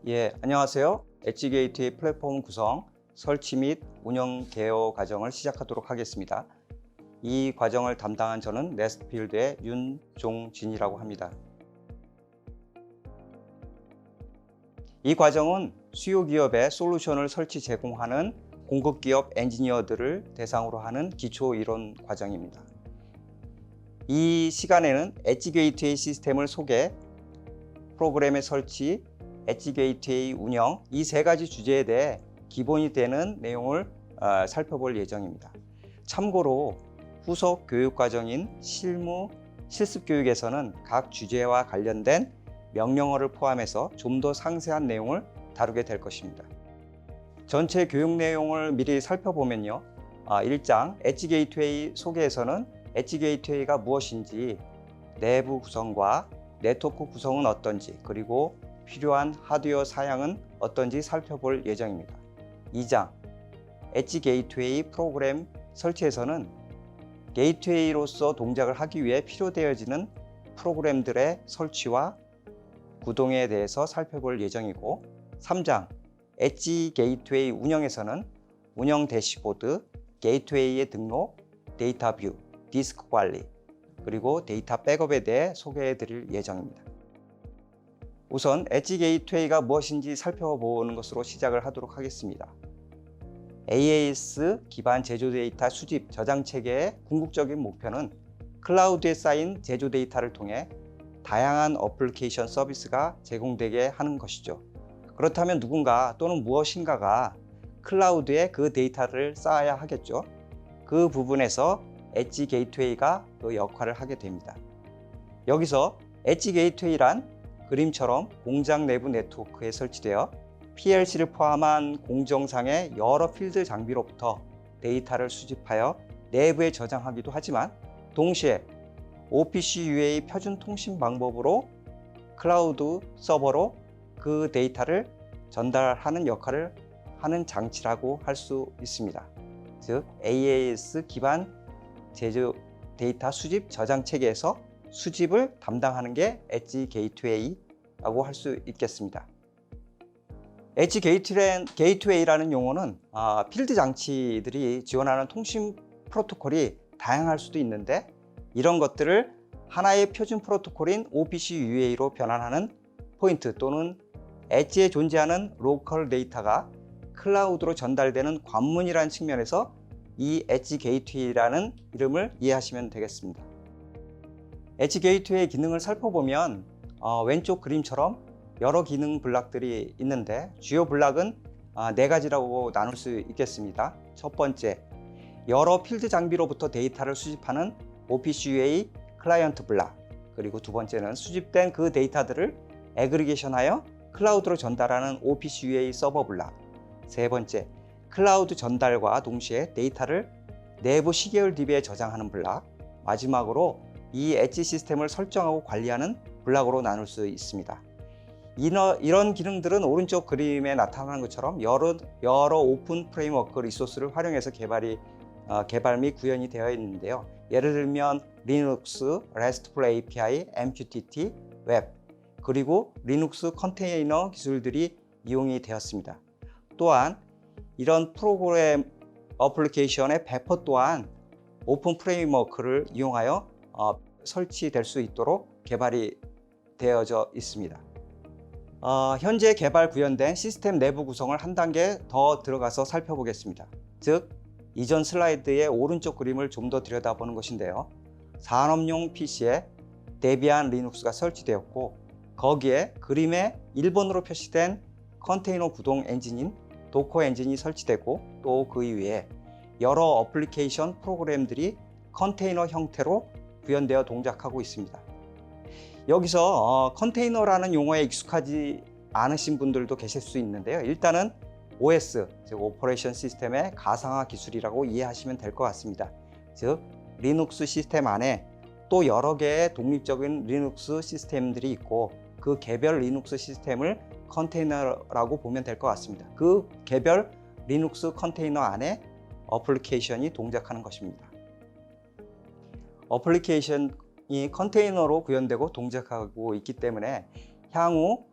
안녕하세요. 엣지 게이트웨이 플랫폼 구성, 설치 및 운영 개요 과정을 시작하도록 하겠습니다. 이 과정을 담당한 저는 네스트필드의 윤종진이라고 합니다. 이 과정은 수요 기업에 솔루션을 설치 제공하는 공급 기업 엔지니어들을 대상으로 하는 기초 이론 과정입니다. 이 시간에는 엣지 게이트웨이 시스템을 소개, 프로그램의 설치, 엣지 게이트웨이 운영, 이 세 가지 주제에 대해 기본이 되는 내용을 살펴볼 예정입니다. 참고로 후속 교육 과정인 실습 교육에서는 각 주제와 관련된 명령어를 포함해서 좀 더 상세한 내용을 다루게 될 것입니다. 전체 교육 내용을 미리 살펴보면요. 1장 엣지 게이트웨이 소개에서는 엣지 게이트웨이가 무엇인지, 내부 구성과 네트워크 구성은 어떤지, 그리고 필요한 하드웨어 사양은 어떤지 살펴볼 예정입니다. 2장 엣지 게이트웨이 프로그램 설치에서는 게이트웨이로서 동작을 하기 위해 필요되어지는 프로그램들의 설치와 구동에 대해서 살펴볼 예정이고, 3장 엣지 게이트웨이 운영에서는 운영 대시보드, 게이트웨이의 등록, 데이터 뷰, 디스크 관리, 그리고 데이터 백업에 대해 소개해 드릴 예정입니다. 우선 엣지 게이트웨이가 무엇인지 살펴보는 것으로 시작을 하도록 하겠습니다. AAS 기반 제조 데이터 수집 저장 체계의 궁극적인 목표는 클라우드에 쌓인 제조 데이터를 통해 다양한 어플리케이션 서비스가 제공되게 하는 것이죠. 그렇다면 누군가 또는 무엇인가가 클라우드에 그 데이터를 쌓아야 하겠죠. 그 부분에서 엣지 게이트웨이가 그 역할을 하게 됩니다. 여기서 엣지 게이트웨이란 그림처럼 공장 내부 네트워크에 설치되어 PLC를 포함한 공정상의 여러 필드 장비로부터 데이터를 수집하여 내부에 저장하기도 하지만, 동시에 OPC UA 표준 통신 방법으로 클라우드 서버로 그 데이터를 전달하는 역할을 하는 장치라고 할 수 있습니다. 즉 AAS 기반 제조 데이터 수집 저장 체계에서 수집을 담당하는 게 엣지 게이트웨이라고 할 수 있겠습니다. 엣지 게이트웨이라는 용어는 필드 장치들이 지원하는 통신 프로토콜이 다양할 수도 있는데, 이런 것들을 하나의 표준 프로토콜인 OPC UA로 변환하는 포인트, 또는 엣지에 존재하는 로컬 데이터가 클라우드로 전달되는 관문이라는 측면에서 이 엣지 게이트웨이라는 이름을 이해하시면 되겠습니다. 엣지 게이트웨이 기능을 살펴보면 왼쪽 그림처럼 여러 기능 블락들이 있는데, 주요 블락은 네 가지라고 나눌 수 있겠습니다. 첫 번째, 여러 필드 장비로부터 데이터를 수집하는 OPC UA 클라이언트 블락, 그리고 두 번째는 수집된 그 데이터들을 애그리게이션하여 클라우드로 전달하는 OPC UA 서버 블락, 세 번째, 클라우드 전달과 동시에 데이터를 내부 시계열 DB에 저장하는 블락, 마지막으로 이 엣지 시스템을 설정하고 관리하는 블락으로 나눌 수 있습니다. 이런 기능들은 오른쪽 그림에 나타나는 것처럼 여러 오픈 프레임워크 리소스를 활용해서 개발 및 구현이 되어 있는데요. 예를 들면 리눅스, RESTful API, MQTT, 웹, 그리고 리눅스 컨테이너 기술들이 이용이 되었습니다. 또한 이런 프로그램 어플리케이션의 배포 또한 오픈 프레임워크를 이용하여 설치될 수 있도록 개발이 되어져 있습니다. 현재 개발 구현된 시스템 내부 구성을 한 단계 더 들어가서 살펴보겠습니다. 즉, 이전 슬라이드의 오른쪽 그림을 좀 더 들여다보는 것인데요. 산업용 PC에 데비안 리눅스가 설치되었고, 거기에 그림에 1번으로 표시된 컨테이너 구동 엔진인 도커 엔진이 설치되고, 또 그 이외에 여러 어플리케이션 프로그램들이 컨테이너 형태로 구현되어 동작하고 있습니다. 여기서 컨테이너라는 용어에 익숙하지 않으신 분들도 계실 수 있는데요. 일단은 OS, 즉 오퍼레이션 시스템의 가상화 기술이라고 이해하시면 될 것 같습니다. 즉 리눅스 시스템 안에 또 여러 개의 독립적인 리눅스 시스템들이 있고, 그 개별 리눅스 시스템을 컨테이너라고 보면 될 것 같습니다. 그 개별 리눅스 컨테이너 안에 어플리케이션이 동작하는 것입니다. 어플리케이션이 컨테이너로 구현되고 동작하고 있기 때문에 향후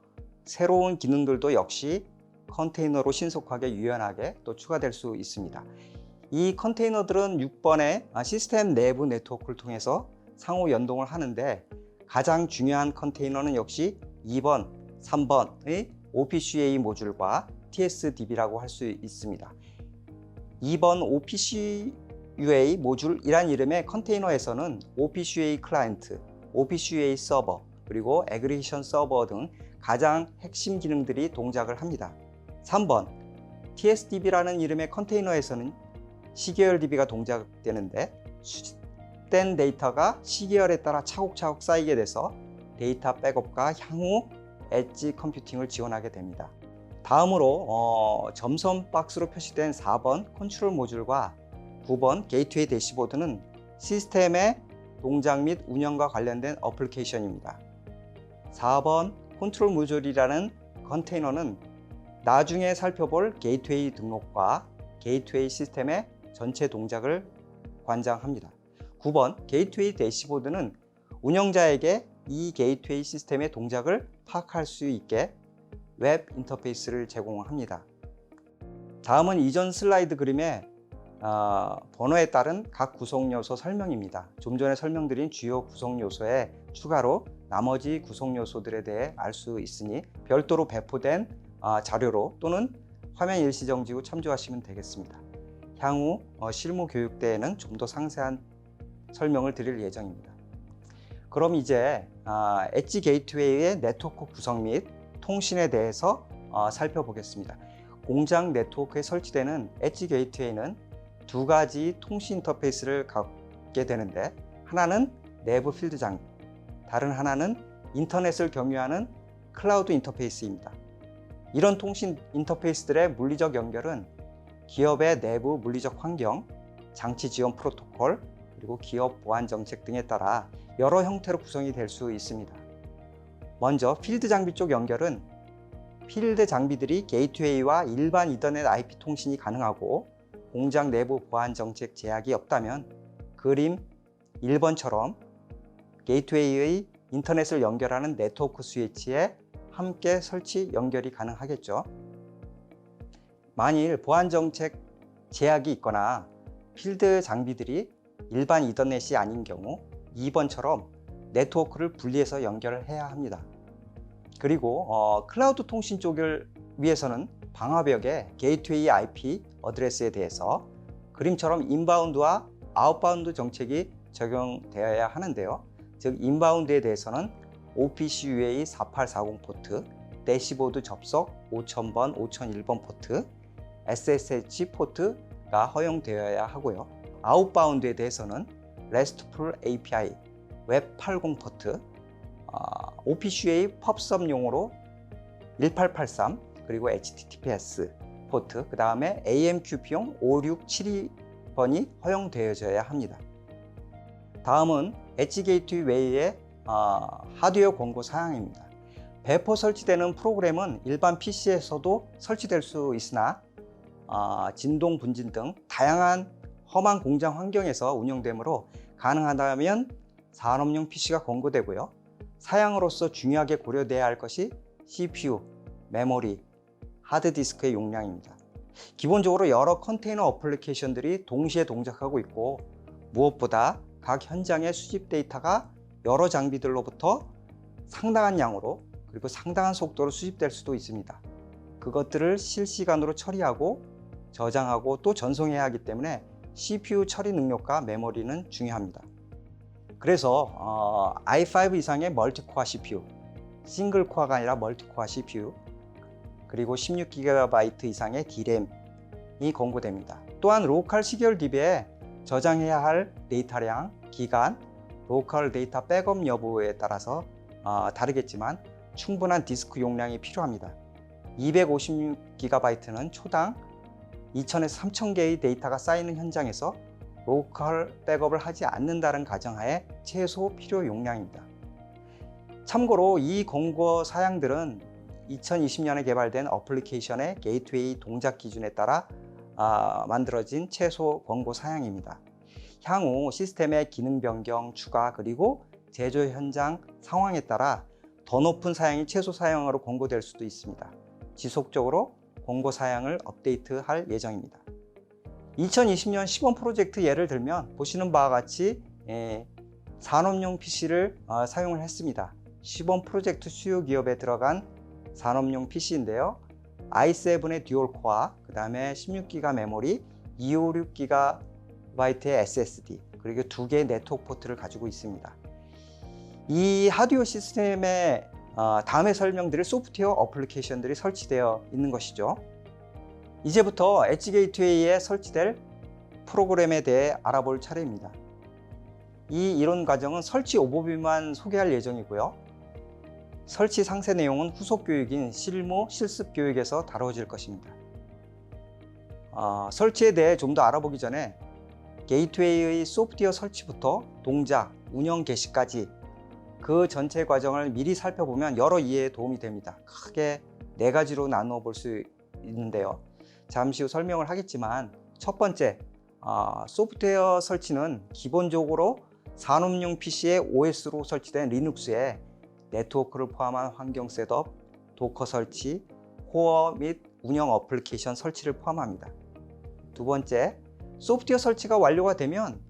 새로운 기능들도 역시 컨테이너로 신속하게 유연하게 또 추가될 수 있습니다. 이 컨테이너들은 6번의 시스템 내부 네트워크를 통해서 상호 연동을 하는데 가장 중요한 컨테이너는 역시 2번, 3번의 OPC-UA 모듈과 TSDB라고 할 수 있습니다. 2번 OPC-UA 모듈이란 이름의 컨테이너에서는 OPC-UA 클라이언트, OPC-UA 서버, 그리고 애그리게이션 서버 등 가장 핵심 기능들이 동작을 합니다. 3번 TSDB라는 이름의 컨테이너에서는 시계열 DB가 동작되는데 수집된 데이터가 시계열에 따라 차곡차곡 쌓이게 돼서 데이터 백업과 향후 엣지 컴퓨팅을 지원하게 됩니다. 다음으로 점선 박스로 표시된 4번 컨트롤 모듈과 9번 게이트웨이 대시보드는 시스템의 동작 및 운영과 관련된 어플리케이션입니다. 4번 컨트롤 모듈이라는 컨테이너는 나중에 살펴볼 게이트웨이 등록과 게이트웨이 시스템의 전체 동작을 관장합니다. 9번 게이트웨이 대시보드는 운영자에게 이 게이트웨이 시스템의 동작을 파악할 수 있게 웹 인터페이스를 제공합니다. 다음은 이전 슬라이드 그림의 번호에 따른 각 구성 요소 설명입니다. 좀 전에 설명드린 주요 구성 요소에 추가로 나머지 구성 요소들에 대해 알 수 있으니 별도로 배포된 자료로 또는 화면 일시정지 후 참조하시면 되겠습니다. 향후 실무 교육 때에는 좀 더 상세한 설명을 드릴 예정입니다. 그럼 이제 엣지 게이트웨이의 네트워크 구성 및 통신에 대해서 살펴보겠습니다. 공장 네트워크에 설치되는 엣지 게이트웨이는 두 가지 통신 인터페이스를 갖게 되는데 하나는 내부 필드 장비, 다른 하나는 인터넷을 경유하는 클라우드 인터페이스입니다. 이런 통신 인터페이스들의 물리적 연결은 기업의 내부 물리적 환경, 장치 지원 프로토콜, 그리고 기업 보안 정책 등에 따라 여러 형태로 구성이 될 수 있습니다. 먼저 필드 장비 쪽 연결은 필드 장비들이 게이트웨이와 일반 이더넷 IP 통신이 가능하고 공장 내부 보안 정책 제약이 없다면 그림 1번처럼 게이트웨이의 인터넷을 연결하는 네트워크 스위치에 함께 설치 연결이 가능하겠죠. 만일 보안 정책 제약이 있거나 필드 장비들이 일반 이더넷이 아닌 경우 2번처럼 네트워크를 분리해서 연결을 해야 합니다. 그리고 클라우드 통신 쪽을 위해서는 방화벽에 게이트웨이 IP 어드레스에 대해서 그림처럼 인바운드와 아웃바운드 정책이 적용되어야 하는데요. 즉 인바운드에 대해서는 OPC-UA 4840 포트, 대시보드 접속 5000번, 5001번 포트, SSH 포트가 허용되어야 하고요. 아웃바운드에 대해서는 RESTful API, 웹80 포트, OPC-UA 펍섭용으로 1883, 그리고 HTTPS 포트, 그 다음에 AMQP용 5672번이 허용되어져야 합니다. 다음은 엣지 게이트웨이의 하드웨어 권고 사항입니다. 배포 설치되는 프로그램은 일반 PC에서도 설치될 수 있으나 진동, 분진 등 다양한 험한 공장 환경에서 운영되므로 가능하다면 산업용 PC가 권고되고요. 사양으로서 중요하게 고려돼야 할 것이 CPU, 메모리, 하드디스크의 용량입니다. 기본적으로 여러 컨테이너 어플리케이션들이 동시에 동작하고 있고 무엇보다 각 현장의 수집 데이터가 여러 장비들로부터 상당한 양으로 그리고 상당한 속도로 수집될 수도 있습니다. 그것들을 실시간으로 처리하고 저장하고 또 전송해야 하기 때문에 CPU 처리 능력과 메모리는 중요합니다. 그래서 i5 이상의 멀티코어 CPU, 싱글 코어가 아니라 멀티코어 CPU, 그리고 16GB 이상의 D램이 권고됩니다. 또한 로컬 시계열 DB에 저장해야 할 데이터량, 기간, 로컬 데이터 백업 여부에 따라서 다르겠지만 충분한 디스크 용량이 필요합니다. 256GB는 초당 2000에서 3000개의 데이터가 쌓이는 현장에서 로컬 백업을 하지 않는다는 가정하에 최소 필요 용량입니다. 참고로 이 권고 사양들은 2020년에 개발된 어플리케이션의 게이트웨이 동작 기준에 따라 만들어진 최소 권고 사양입니다. 향후 시스템의 기능 변경, 추가, 그리고 제조 현장 상황에 따라 더 높은 사양이 최소 사양으로 권고될 수도 있습니다. 지속적으로 권고 사양을 업데이트할 예정입니다. 2020년 시범 프로젝트 예를 들면 보시는 바와 같이 산업용 PC를 사용을 했습니다. 시범 프로젝트 수요 기업에 들어간 산업용 PC인데요. i7의 듀얼 코어, 그 다음에 16기가 메모리, 256GB의 SSD, 그리고 2개의 네트워크 포트를 가지고 있습니다. 이 하드웨어 시스템에 다음에 설명드릴 소프트웨어 어플리케이션들이 설치되어 있는 것이죠. 이제부터 엣지 게이트웨이에 설치될 프로그램에 대해 알아볼 차례입니다. 이 이론 과정은 설치 오버뷰만 소개할 예정이고요. 설치 상세 내용은 후속 교육인 실무 실습 교육에서 다뤄질 것입니다. 설치에 대해 좀 더 알아보기 전에 게이트웨이의 소프트웨어 설치부터 동작, 운영 개시까지 그 전체 과정을 미리 살펴보면 여러 이해에 도움이 됩니다. 크게 4가지로 나누어 볼 수 있는데요. 잠시 후 설명을 하겠지만 첫 번째, 소프트웨어 설치는 기본적으로 산업용 PC의 OS로 설치된 리눅스에 네트워크를 포함한 환경 셋업, 도커 설치, 코어 및 운영 어플리케이션 설치를 포함합니다. 두 번째, 소프트웨어 설치가 완료가 되면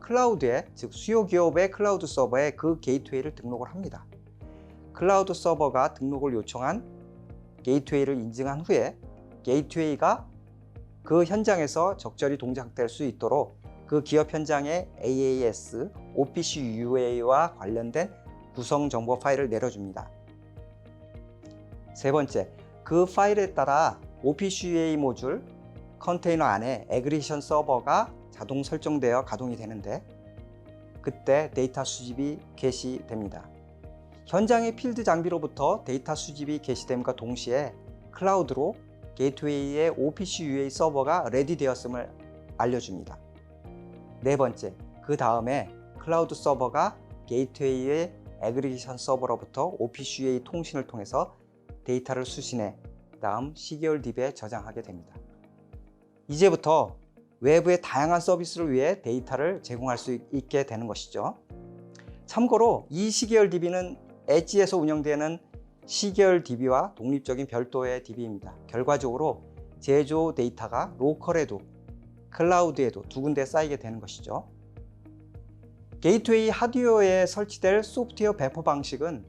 클라우드에, 즉 수요 기업의 클라우드 서버에 그 게이트웨이를 등록을 합니다. 클라우드 서버가 등록을 요청한 게이트웨이를 인증한 후에 게이트웨이가 그 현장에서 적절히 동작될 수 있도록 그 기업 현장에 AAS, OPC UA와 관련된 구성 정보 파일을 내려줍니다. 세 번째, 그 파일에 따라 OPC UA 모듈 컨테이너 안에 애그리션 서버가 자동 설정되어 가동이 되는데 그때 데이터 수집이 개시됩니다. 현장의 필드 장비로부터 데이터 수집이 개시됨과 동시에 클라우드로 게이트웨이의 OPC UA 서버가 레디되었음을 알려줍니다. 네 번째, 그 다음에 클라우드 서버가 게이트웨이의 애그리게이션 서버로부터 OPC UA 통신을 통해서 데이터를 수신해 다음 CGL DB에 저장하게 됩니다. 이제부터 외부의 다양한 서비스를 위해 데이터를 제공할 수 있게 되는 것이죠. 참고로 이 CGL DB는 엣지에서 운영되는 CGL DB와 독립적인 별도의 DB입니다. 결과적으로 제조 데이터가 로컬에도 클라우드에도 두 군데 쌓이게 되는 것이죠. 게이트웨이 하드웨어에 설치될 소프트웨어 배포 방식은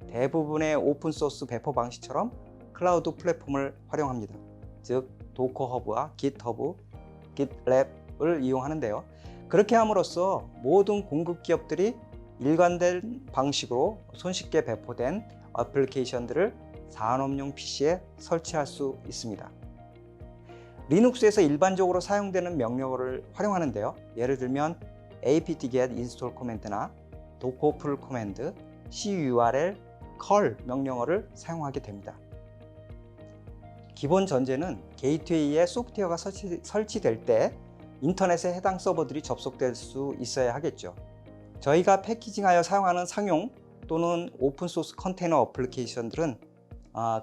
대부분의 오픈소스 배포 방식처럼 클라우드 플랫폼을 활용합니다. 즉 도커 허브와 깃허브, 깃랩을 이용하는데요. 그렇게 함으로써 모든 공급 기업들이 일관된 방식으로 손쉽게 배포된 어플리케이션들을 산업용 PC에 설치할 수 있습니다. 리눅스에서 일반적으로 사용되는 명령어를 활용하는데요. 예를 들면 apt-get install command나 docker pull command, curl, curl 명령어를 사용하게 됩니다. 기본 전제는 게이트웨이에 소프트웨어가 설치될 때 인터넷에 해당 서버들이 접속될 수 있어야 하겠죠. 저희가 패키징하여 사용하는 상용 또는 오픈소스 컨테이너 어플리케이션들은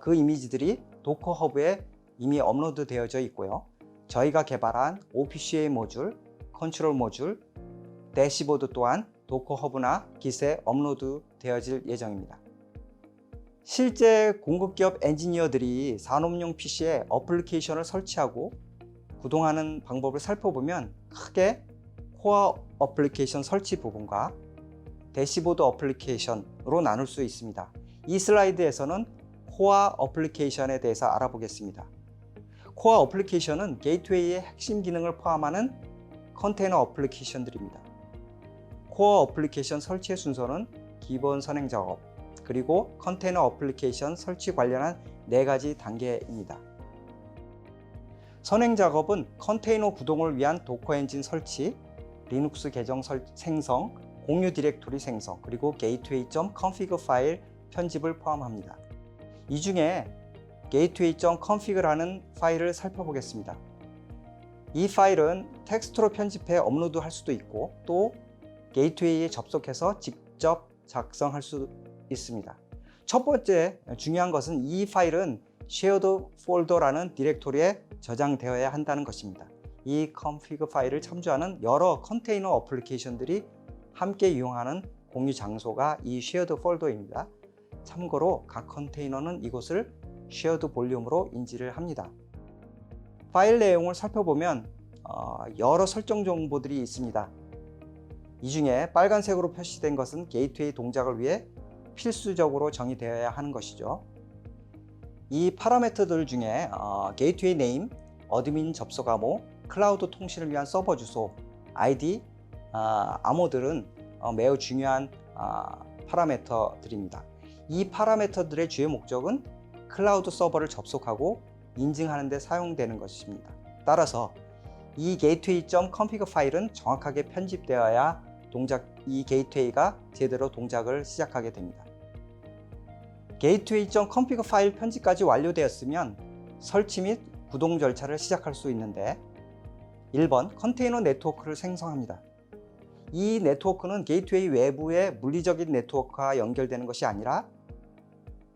그 이미지들이 도커 허브에 이미 업로드 되어져 있고요. 저희가 개발한 OPCA 모듈, 컨트롤 모듈, 대시보드 또한 도커 허브나 깃에 업로드 되어질 예정입니다. 실제 공급기업 엔지니어들이 산업용 PC에 어플리케이션을 설치하고 구동하는 방법을 살펴보면 크게 코어 어플리케이션 설치 부분과 대시보드 어플리케이션으로 나눌 수 있습니다. 이 슬라이드에서는 코어 어플리케이션에 대해서 알아보겠습니다. 코어 어플리케이션은 게이트웨이의 핵심 기능을 포함하는 컨테이너 어플리케이션들입니다. 코어 어플리케이션 설치의 순서는 기본 선행 작업, 그리고 컨테이너 어플리케이션 설치 관련한 4가지 단계입니다. 선행 작업은 컨테이너 구동을 위한 도커 엔진 설치, 리눅스 계정 생성, 공유 디렉토리 생성, 그리고 gateway.config 파일 편집을 포함합니다. 이 중에 gateway.config라는 파일을 살펴보겠습니다. 이 파일은 텍스트로 편집해 업로드할 수도 있고 또 게이트웨이에 접속해서 직접 작성할 수 있습니다. 첫 번째 중요한 것은 이 파일은 shared folder라는 디렉토리에 저장되어야 한다는 것입니다. 이 config 파일을 참조하는 여러 컨테이너 어플리케이션들이 함께 이용하는 공유 장소가 이 shared folder입니다. 참고로 각 컨테이너는 이곳을 shared 볼륨으로 인지를 합니다. 파일 내용을 살펴보면 여러 설정 정보들이 있습니다. 이 중에 빨간색으로 표시된 것은 게이트웨이 동작을 위해 필수적으로 정의되어야 하는 것이죠. 이 파라미터들 중에 게이트웨이 네임, 어드민 접속 암호, 클라우드 통신을 위한 서버 주소, ID, 암호들은 매우 중요한 파라미터들입니다. 이 파라미터들의 주요 목적은 클라우드 서버를 접속하고 인증하는 데 사용되는 것입니다. 따라서 이 gateway.config 파일은 정확하게 편집되어야 이 게이트웨이가 제대로 동작을 시작하게 됩니다. gateway.config 파일 편집까지 완료되었으면 설치 및 구동 절차를 시작할 수 있는데 1번 컨테이너 네트워크를 생성합니다. 이 네트워크는 게이트웨이 외부의 물리적인 네트워크와 연결되는 것이 아니라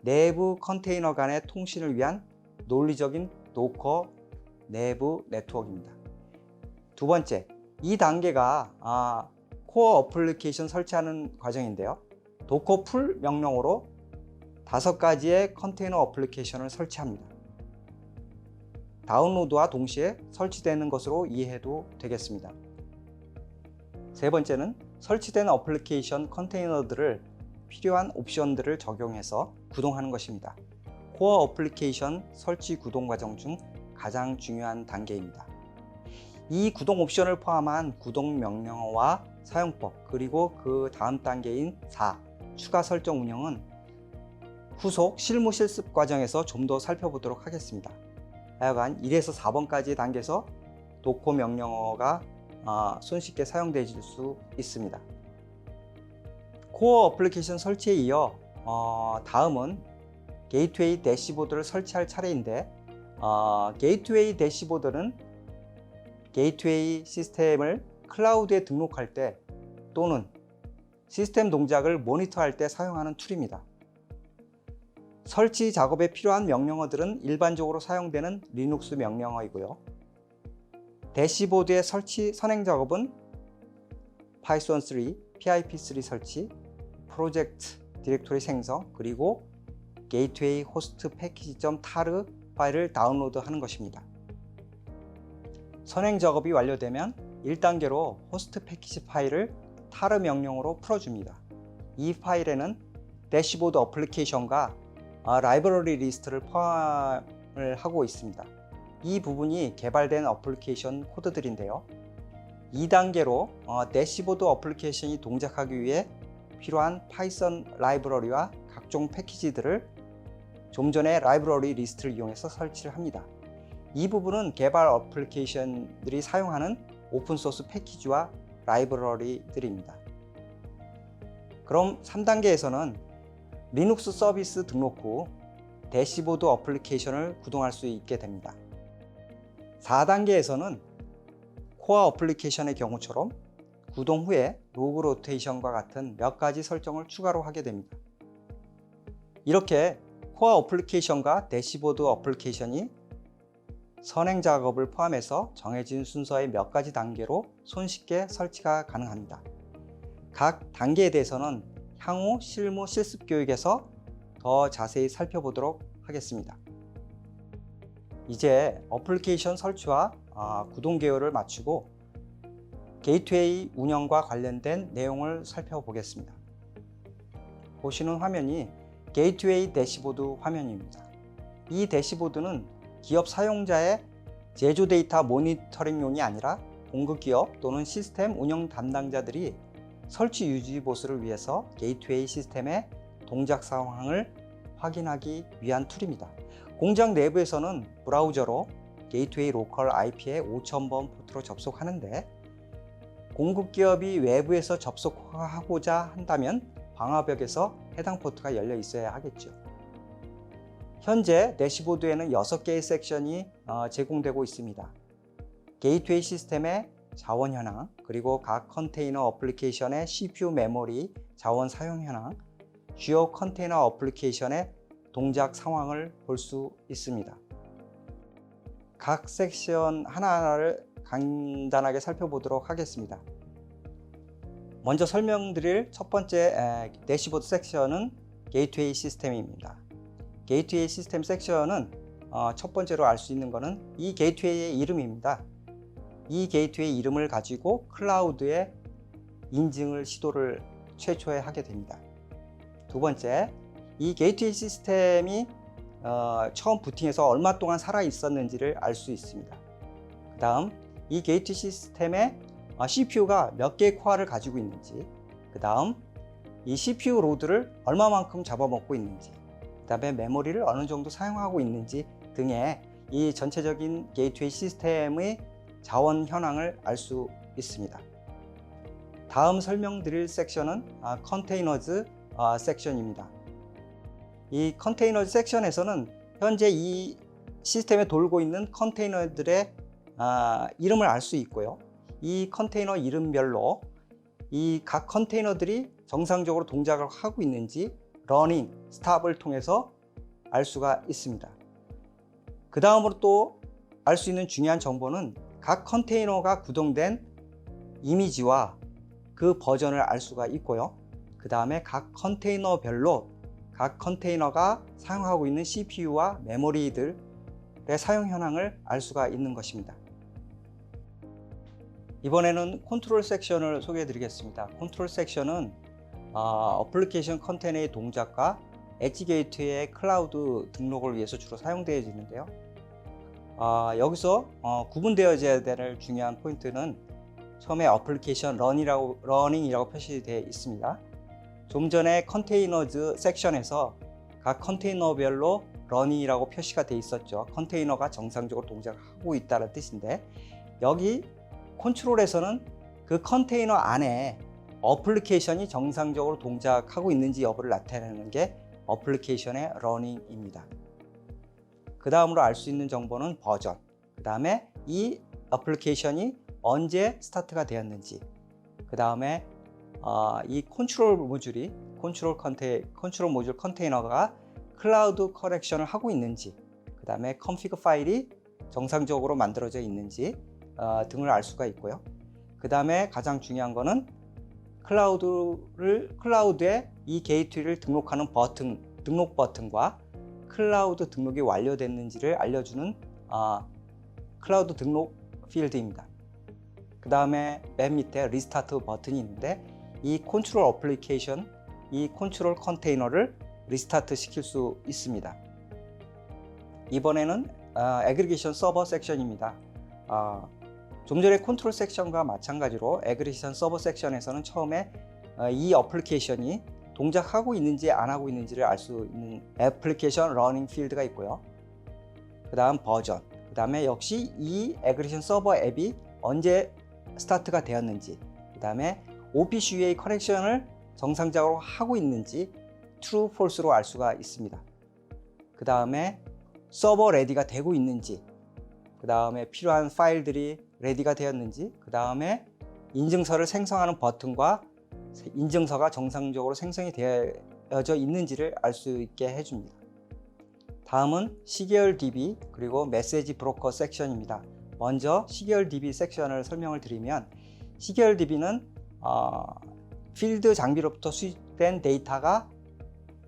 내부 컨테이너 간의 통신을 위한 논리적인 도커 내부 네트워크입니다. 두 번째, 이 단계가 코어 어플리케이션 설치하는 과정인데요. 도커 풀 명령어로 5가지의 컨테이너 어플리케이션을 설치합니다. 다운로드와 동시에 설치되는 것으로 이해해도 되겠습니다. 세 번째는 설치된 어플리케이션 컨테이너들을 필요한 옵션들을 적용해서 구동하는 것입니다. 코어 어플리케이션 설치 구동 과정 중 가장 중요한 단계입니다. 이 구동 옵션을 포함한 구동 명령어와 사용법, 그리고 그 다음 단계인 4, 추가 설정 운영은 후속 실무 실습 과정에서 좀 더 살펴보도록 하겠습니다. 하여간 1에서 4번까지 단계에서 도커 명령어가 손쉽게 사용될 수 있습니다. 코어 어플리케이션 설치에 이어 다음은 게이트웨이 대시보드를 설치할 차례인데 게이트웨이 대시보드는 게이트웨이 시스템을 클라우드에 등록할 때 또는 시스템 동작을 모니터할 때 사용하는 툴입니다. 설치 작업에 필요한 명령어들은 일반적으로 사용되는 리눅스 명령어이고요. 대시보드의 설치 선행 작업은 파이썬 3, PIP3 설치, 프로젝트 디렉토리 생성, 그리고 게이트웨이 호스트 패키지.tar 파일을 다운로드하는 것입니다. 선행 작업이 완료되면 1단계로 호스트 패키지 파일을 tar 명령으로 풀어줍니다. 이 파일에는 대시보드 어플리케이션과 라이브러리 리스트를 포함을 하고 있습니다. 이 부분이 개발된 어플리케이션 코드들인데요. 2단계로 대시보드 어플리케이션이 동작하기 위해 필요한 파이썬 라이브러리와 각종 패키지들을 좀 전에 라이브러리 리스트를 이용해서 설치를 합니다. 이 부분은 개발 어플리케이션들이 사용하는 오픈소스 패키지와 라이브러리들입니다. 그럼 3단계에서는 리눅스 서비스 등록 후 대시보드 어플리케이션을 구동할 수 있게 됩니다. 4단계에서는 코어 어플리케이션의 경우처럼 구동 후에 로그 로테이션과 같은 몇 가지 설정을 추가로 하게 됩니다. 이렇게 코어 어플리케이션과 대시보드 어플리케이션이 선행 작업을 포함해서 정해진 순서의 몇 가지 단계로 손쉽게 설치가 가능합니다. 각 단계에 대해서는 향후 실무 실습 교육에서 더 자세히 살펴보도록 하겠습니다. 이제 어플리케이션 설치와 구동 개요를 마치고 게이트웨이 운영과 관련된 내용을 살펴보겠습니다. 보시는 화면이 게이트웨이 대시보드 화면입니다. 이 대시보드는 기업 사용자의 제조 데이터 모니터링용이 아니라 공급 기업 또는 시스템 운영 담당자들이 설치 유지 보수를 위해서 게이트웨이 시스템의 동작 상황을 확인하기 위한 툴입니다. 공장 내부에서는 브라우저로 게이트웨이 로컬 IP의 5000번 포트로 접속하는데 공급 기업이 외부에서 접속하고자 한다면 방화벽에서 해당 포트가 열려 있어야 하겠죠. 현재 대시보드에는 6개의 섹션이 제공되고 있습니다. 게이트웨이 시스템의 자원 현황, 그리고 각 컨테이너 어플리케이션의 CPU 메모리 자원 사용 현황, 주요 컨테이너 어플리케이션의 동작 상황을 볼 수 있습니다. 각 섹션 하나하나를 간단하게 살펴보도록 하겠습니다. 먼저 설명드릴 첫 번째 대시보드 섹션은 게이트웨이 시스템입니다. 게이트웨이 시스템 섹션은 첫 번째로 알 수 있는 것은 이 게이트웨이의 이름입니다. 이 게이트웨이 이름을 가지고 클라우드에 인증을 시도를 최초에 하게 됩니다. 두 번째, 이 게이트웨이 시스템이 처음 부팅해서 얼마 동안 살아 있었는지를 알 수 있습니다. 그 다음 이 게이트 시스템에 CPU가 몇 개의 코어를 가지고 있는지, 그 다음 이 CPU 로드를 얼마만큼 잡아먹고 있는지, 그 다음에 메모리를 어느 정도 사용하고 있는지 등의 이 전체적인 게이트웨이 시스템의 자원 현황을 알 수 있습니다. 다음 설명드릴 섹션은 컨테이너즈 섹션입니다. 이 컨테이너즈 섹션에서는 현재 이 시스템에 돌고 있는 컨테이너들의 이름을 알 수 있고요. 이 컨테이너 이름별로 이 각 컨테이너들이 정상적으로 동작을 하고 있는지 러닝, 스탑을 통해서 알 수가 있습니다. 그 다음으로 또 알 수 있는 중요한 정보는 각 컨테이너가 구동된 이미지와 그 버전을 알 수가 있고요. 그 다음에 각 컨테이너별로 각 컨테이너가 사용하고 있는 CPU와 메모리들의 사용 현황을 알 수가 있는 것입니다. 이번에는 컨트롤 섹션을 소개해 드리겠습니다. 컨트롤 섹션은 어플리케이션 컨테이너의 동작과 엣지 게이트웨이의 클라우드 등록을 위해서 주로 사용되어지는데요. 여기서 구분되어져야 될 중요한 포인트는 처음에 어플리케이션 러닝이라고 표시되어 있습니다. 좀 전에 컨테이너즈 섹션에서 각 컨테이너별로 러닝이라고 표시가 되어 있었죠. 컨테이너가 정상적으로 동작하고 있다는 뜻인데, 여기 컨트롤에서는 그 컨테이너 안에 어플리케이션이 정상적으로 동작하고 있는지 여부를 나타내는 게 어플리케이션의 러닝입니다. 그 다음으로 알 수 있는 정보는 버전, 그 다음에 이 어플리케이션이 언제 스타트가 되었는지, 그 다음에 이 컨트롤 모듈이 컨트롤 모듈 컨테이너가 클라우드 커넥션을 하고 있는지, 그 다음에 컨피그 파일이 정상적으로 만들어져 있는지 등을 알 수가 있고요. 그 다음에 가장 중요한 거는 클라우드에 이 게이트웨이를 등록하는 등록 버튼과 클라우드 등록이 완료됐는지를 알려주는 클라우드 등록 필드입니다. 그 다음에 맨 밑에 리스타트 버튼이 있는데, 이 컨트롤 어플리케이션, 이 컨트롤 컨테이너를 리스타트 시킬 수 있습니다. 이번에는 애그리게이션 서버 섹션입니다. 좀 전에 컨트롤 섹션과 마찬가지로 애그리게이션 서버 섹션에서는 처음에 이 어플리케이션이 동작하고 있는지 안 하고 있는지를 알 수 있는 애플리케이션 러닝 필드가 있고요. 그 다음 버전, 그 다음에 역시 이 애그리게이션 서버 앱이 언제 스타트가 되었는지, 그 다음에 OPC-UA 커넥션을 정상적으로 하고 있는지 true, false로 알 수가 있습니다. 그 다음에 서버 레디가 되고 있는지, 그 다음에 필요한 파일들이 레디가 되었는지, 그 다음에 인증서를 생성하는 버튼과 인증서가 정상적으로 생성이 되어져 있는지를 알 수 있게 해줍니다. 다음은 시계열 DB 그리고 메시지 브로커 섹션입니다. 먼저 시계열 DB 섹션을 설명을 드리면, 시계열 DB는 필드 장비로부터 수집된 데이터가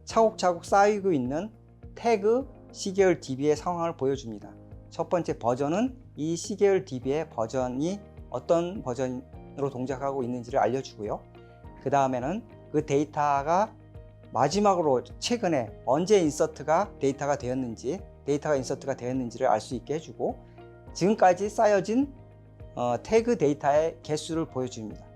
차곡차곡 쌓이고 있는 태그 시계열 DB의 상황을 보여줍니다. 첫 번째 버전은 이 시계열 DB의 버전이 어떤 버전으로 동작하고 있는지를 알려주고요. 그 다음에는 그 데이터가 마지막으로 최근에 언제 데이터가 인서트가 되었는지를 알 수 있게 해주고, 지금까지 쌓여진 태그 데이터의 개수를 보여줍니다.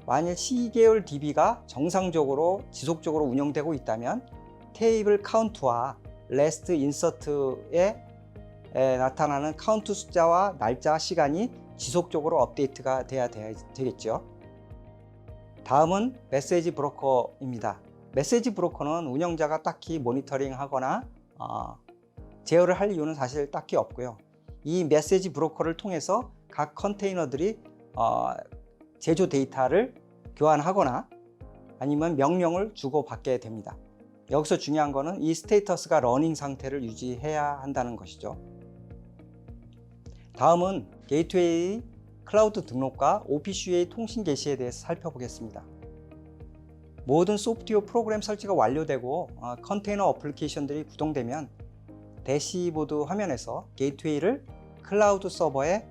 만일 시계열 DB가 정상적으로 지속적으로 운영되고 있다면 테이블 카운트와 레스트 인서트에 나타나는 카운트 숫자와 날짜, 시간이 지속적으로 업데이트가 돼야 되겠죠. 다음은 메시지 브로커입니다. 메시지 브로커는 운영자가 딱히 모니터링 하거나 제어를 할 이유는 사실 딱히 없고요. 이 메시지 브로커를 통해서 각 컨테이너들이 제조 데이터를 교환하거나 아니면 명령을 주고받게 됩니다. 여기서 중요한 거는 이 스테이터스가 러닝 상태를 유지해야 한다는 것이죠. 다음은 게이트웨이 클라우드 등록과 OPC-UA 통신 개시에 대해서 살펴보겠습니다. 모든 소프트웨어 프로그램 설치가 완료되고 컨테이너 어플리케이션들이 구동되면 대시보드 화면에서 게이트웨이를 클라우드 서버에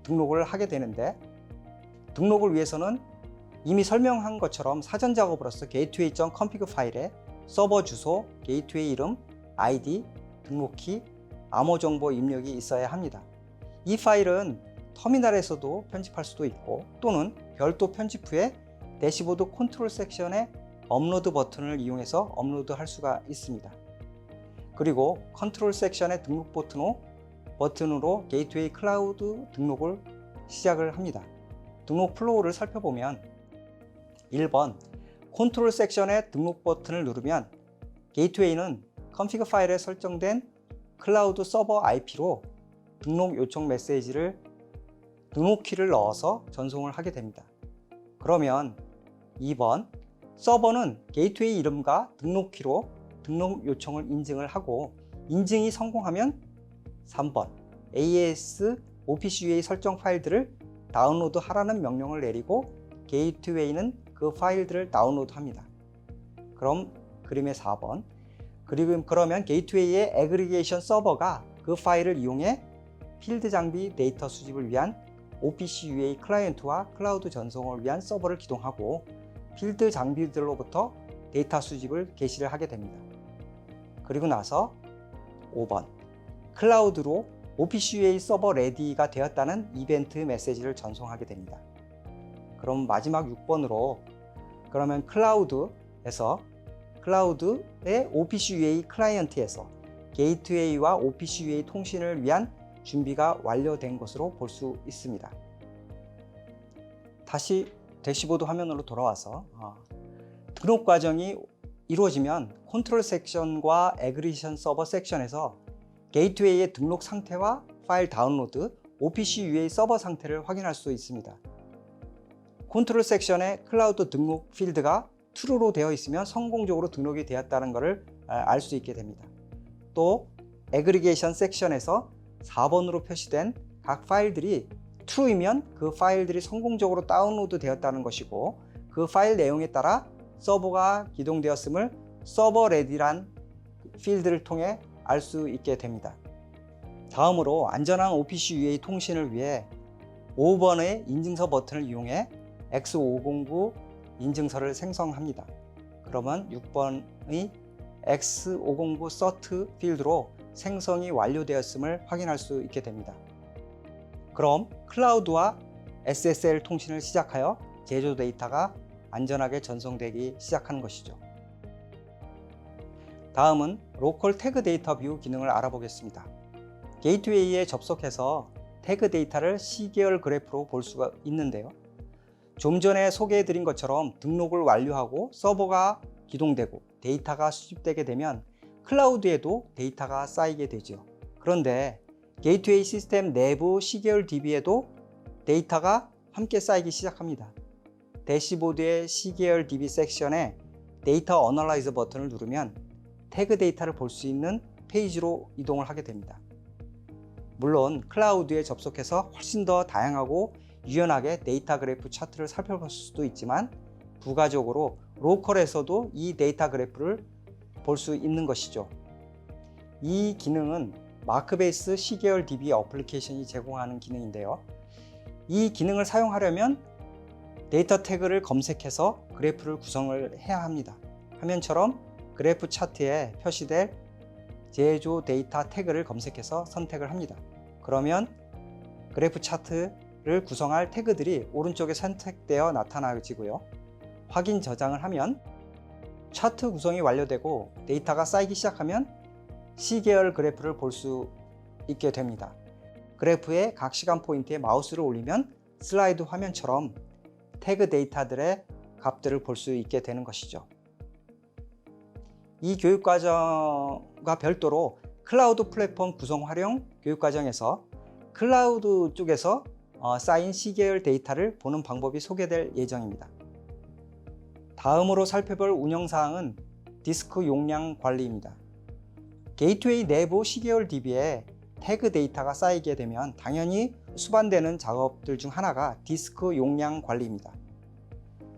등록을 하게 되는데, 등록을 위해서는 이미 설명한 것처럼 사전 작업으로서 gateway.config 파일에 서버 주소, 게이트웨이 이름, ID, 등록키, 암호 정보 입력이 있어야 합니다. 이 파일은 터미널에서도 편집할 수도 있고 또는 별도 편집 후에 대시보드 컨트롤 섹션의 업로드 버튼을 이용해서 업로드할 수가 있습니다. 그리고 컨트롤 섹션의 등록 버튼으로 게이트웨이 클라우드 등록을 시작을 합니다. 등록 플로우를 살펴보면 1번 컨트롤 섹션의 등록 버튼을 누르면 게이트웨이는 컨피그 파일에 설정된 클라우드 서버 IP로 등록 요청 메시지를 등록키를 넣어서 전송을 하게 됩니다. 그러면 2번 서버는 게이트웨이 이름과 등록키로 등록 요청을 인증을 하고, 인증이 성공하면 3번 AES OPC UA 설정 파일들을 다운로드 하라는 명령을 내리고 게이트웨이는 그 파일들을 다운로드 합니다. 그럼 그림의 4번 그러면 게이트웨이의 애그리게이션 서버가 그 파일을 이용해 필드 장비 데이터 수집을 위한 OPC UA 클라이언트와 클라우드 전송을 위한 서버를 기동하고 필드 장비들로부터 데이터 수집을 개시를 하게 됩니다. 그리고 나서 5번 클라우드로 OPC UA 서버 레디가 되었다는 이벤트 메시지를 전송하게 됩니다. 그럼 마지막 6번으로 그러면 클라우드의 OPC UA 클라이언트에서 게이트웨이와 OPC UA 통신을 위한 준비가 완료된 것으로 볼 수 있습니다. 다시 대시보드 화면으로 돌아와서 등록 과정이 이루어지면 컨트롤 섹션과 애그리게이션 서버 섹션에서 게이트웨이의 등록 상태와 파일 다운로드, OPC UA 서버 상태를 확인할 수 있습니다. 컨트롤 섹션의 클라우드 등록 필드가 true로 되어 있으면 성공적으로 등록이 되었다는 것을 알 수 있게 됩니다. 또 애그리게이션 섹션에서 4번으로 표시된 각 파일들이 true이면 그 파일들이 성공적으로 다운로드 되었다는 것이고, 그 파일 내용에 따라 서버가 기동되었음을 서버 레디란 필드를 통해 알 수 있게 됩니다. 다음으로 안전한 OPC UA 통신을 위해 5번의 인증서 버튼을 이용해 X509 인증서를 생성합니다. 그러면 6번의 X509 CERT 필드로 생성이 완료되었음을 확인할 수 있게 됩니다. 그럼 클라우드와 SSL 통신을 시작하여 제조 데이터가 안전하게 전송되기 시작하는 것이죠. 다음은 로컬 태그 데이터 뷰 기능을 알아보겠습니다. 게이트웨이에 접속해서 태그 데이터를 시계열 그래프로 볼 수가 있는데요. 좀 전에 소개해드린 것처럼 등록을 완료하고 서버가 기동되고 데이터가 수집되게 되면 클라우드에도 데이터가 쌓이게 되죠. 그런데 게이트웨이 시스템 내부 시계열 DB에도 데이터가 함께 쌓이기 시작합니다. 대시보드의 시계열 DB 섹션에 데이터 어널라이저 버튼을 누르면 태그 데이터를 볼 수 있는 페이지로 이동을 하게 됩니다. 물론 클라우드에 접속해서 훨씬 더 다양하고 유연하게 데이터 그래프 차트를 살펴볼 수도 있지만 부가적으로 로컬에서도 이 데이터 그래프를 볼 수 있는 것이죠. 이 기능은 마크베이스 시계열 DB 어플리케이션이 제공하는 기능인데요. 이 기능을 사용하려면 데이터 태그를 검색해서 그래프를 구성을 해야 합니다. 화면처럼 그래프 차트에 표시될 제조 데이터 태그를 검색해서 선택을 합니다. 그러면 그래프 차트를 구성할 태그들이 오른쪽에 선택되어 나타나지고요. 확인 저장을 하면 차트 구성이 완료되고 데이터가 쌓이기 시작하면 시계열 그래프를 볼 수 있게 됩니다. 그래프의 각 시간 포인트에 마우스를 올리면 슬라이드 화면처럼 태그 데이터들의 값들을 볼 수 있게 되는 것이죠. 이 교육과정과 별도로 클라우드 플랫폼 구성 활용 교육과정에서 클라우드 쪽에서 쌓인 시계열 데이터를 보는 방법이 소개될 예정입니다. 다음으로 살펴볼 운영사항은 디스크 용량 관리입니다. 게이트웨이 내부 시계열 DB에 태그 데이터가 쌓이게 되면 당연히 수반되는 작업들 중 하나가 디스크 용량 관리입니다.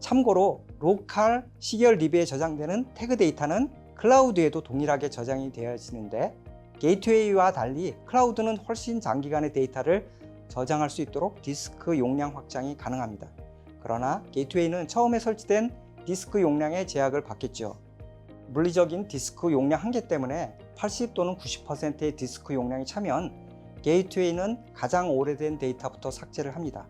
참고로 로컬 시계열 DB에 저장되는 태그 데이터는 클라우드에도 동일하게 저장이 되어지는데 게이트웨이와 달리 클라우드는 훨씬 장기간의 데이터를 저장할 수 있도록 디스크 용량 확장이 가능합니다. 그러나 게이트웨이는 처음에 설치된 디스크 용량의 제약을 받겠죠. 물리적인 디스크 용량 한계 때문에 80 또는 90%의 디스크 용량이 차면 게이트웨이는 가장 오래된 데이터부터 삭제를 합니다.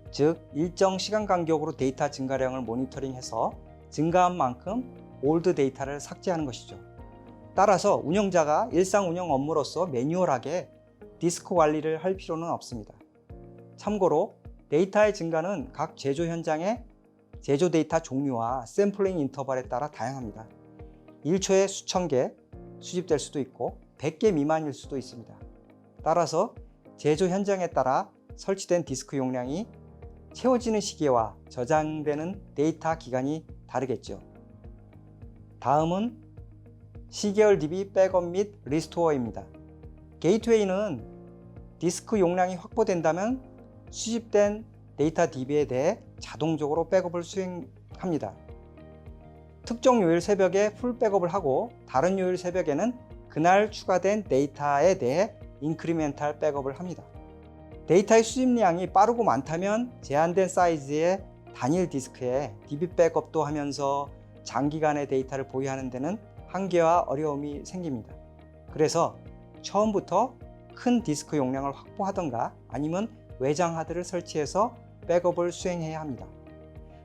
즉 일정 시간 간격으로 데이터 증가량을 모니터링해서 증가한 만큼 올드 데이터를 삭제하는 것이죠. 따라서 운영자가 일상 운영 업무로서 매뉴얼하게 디스크 관리를 할 필요는 없습니다. 참고로 데이터의 증가는 각 제조 현장의 제조 데이터 종류와 샘플링 인터벌에 따라 다양합니다. 1초에 수천 개 수집될 수도 있고 100개 미만일 수도 있습니다. 따라서 제조 현장에 따라 설치된 디스크 용량이 채워지는 시기와 저장되는 데이터 기간이 다르겠죠. 다음은 시계열 DB 백업 및 리스토어입니다. 게이트웨이는 디스크 용량이 확보된다면 수집된 데이터 DB에 대해 자동적으로 백업을 수행합니다. 특정 요일 새벽에 풀 백업을 하고 다른 요일 새벽에는 그날 추가된 데이터에 대해 인크리멘탈 백업을 합니다. 데이터의 수집량이 빠르고 많다면 제한된 사이즈의 단일 디스크에 DB 백업도 하면서 장기간의 데이터를 보유하는 데는 한계와 어려움이 생깁니다. 그래서 처음부터 큰 디스크 용량을 확보하던가 아니면 외장 하드를 설치해서 백업을 수행해야 합니다.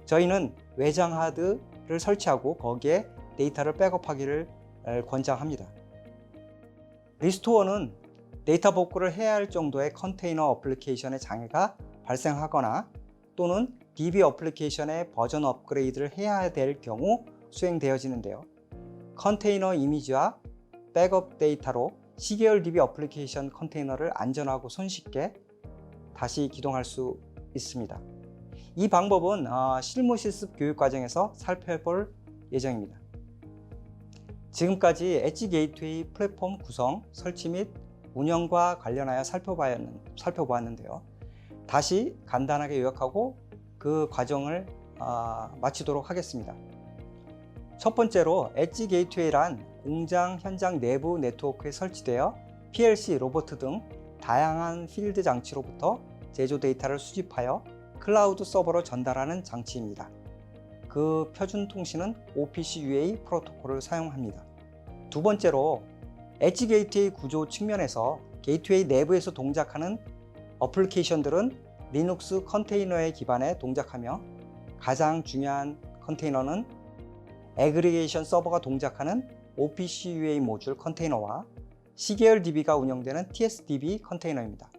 저희는 외장 하드를 설치하고 거기에 데이터를 백업하기를 권장합니다. 리스토어는 데이터 복구를 해야 할 정도의 컨테이너 어플리케이션의 장애가 발생하거나 또는 DB 어플리케이션의 버전 업그레이드를 해야 될 경우 수행되어지는데요. 컨테이너 이미지와 백업 데이터로 시계열 DB 어플리케이션 컨테이너를 안전하고 손쉽게 다시 기동할 수 있습니다. 이 방법은 실무 실습 교육 과정에서 살펴볼 예정입니다. 지금까지 엣지 게이트웨이 플랫폼 구성, 설치 및 운영과 관련하여 살펴보았는데요. 다시 간단하게 요약하고 그 과정을 마치도록 하겠습니다. 첫 번째로 엣지 게이트웨이란 공장 현장 내부 네트워크에 설치되어 PLC, 로봇 등 다양한 필드 장치로부터 제조 데이터를 수집하여 클라우드 서버로 전달하는 장치입니다. 그 표준 통신은 OPC UA 프로토콜을 사용합니다. 두 번째로 엣지 게이트웨이 구조 측면에서 게이트웨이 내부에서 동작하는 어플리케이션들은 리눅스 컨테이너에 기반해 동작하며 가장 중요한 컨테이너는 애그리게이션 서버가 동작하는 OPC UA 모듈 컨테이너와 시계열 DB가 운영되는 TSDB 컨테이너입니다.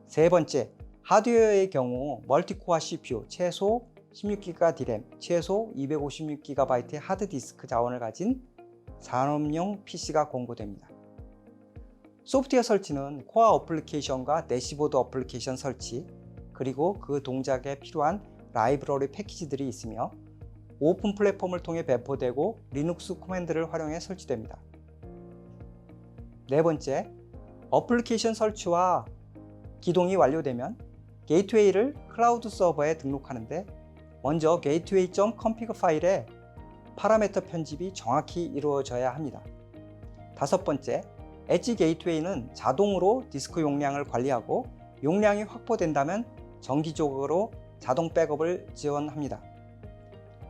세 번째, 하드웨어의 경우 멀티코어 CPU, 최소 16GB 디램, 최소 256GB의 하드디스크 자원을 가진 산업용 PC가 공고됩니다. 소프트웨어 설치는 코어 어플리케이션과 대시보드 어플리케이션 설치, 그리고 그 동작에 필요한 라이브러리 패키지들이 있으며 오픈 플랫폼을 통해 배포되고 리눅스 코맨드를 활용해 설치됩니다. 네 번째, 어플리케이션 설치와 기동이 완료되면 게이트웨이를 클라우드 서버에 등록하는데 먼저 gateway.config 파일에 파라미터 편집이 정확히 이루어져야 합니다. 다섯 번째, 엣지 게이트웨이는 자동으로 디스크 용량을 관리하고 용량이 확보된다면 정기적으로 자동 백업을 지원합니다.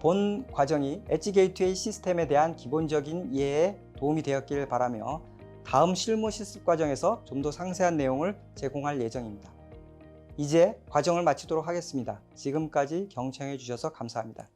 본 과정이 엣지 게이트웨이 시스템에 대한 기본적인 이해에 도움이 되었길 바라며 다음 실무 실습 과정에서 좀 더 상세한 내용을 제공할 예정입니다. 이제 과정을 마치도록 하겠습니다. 지금까지 경청해 주셔서 감사합니다.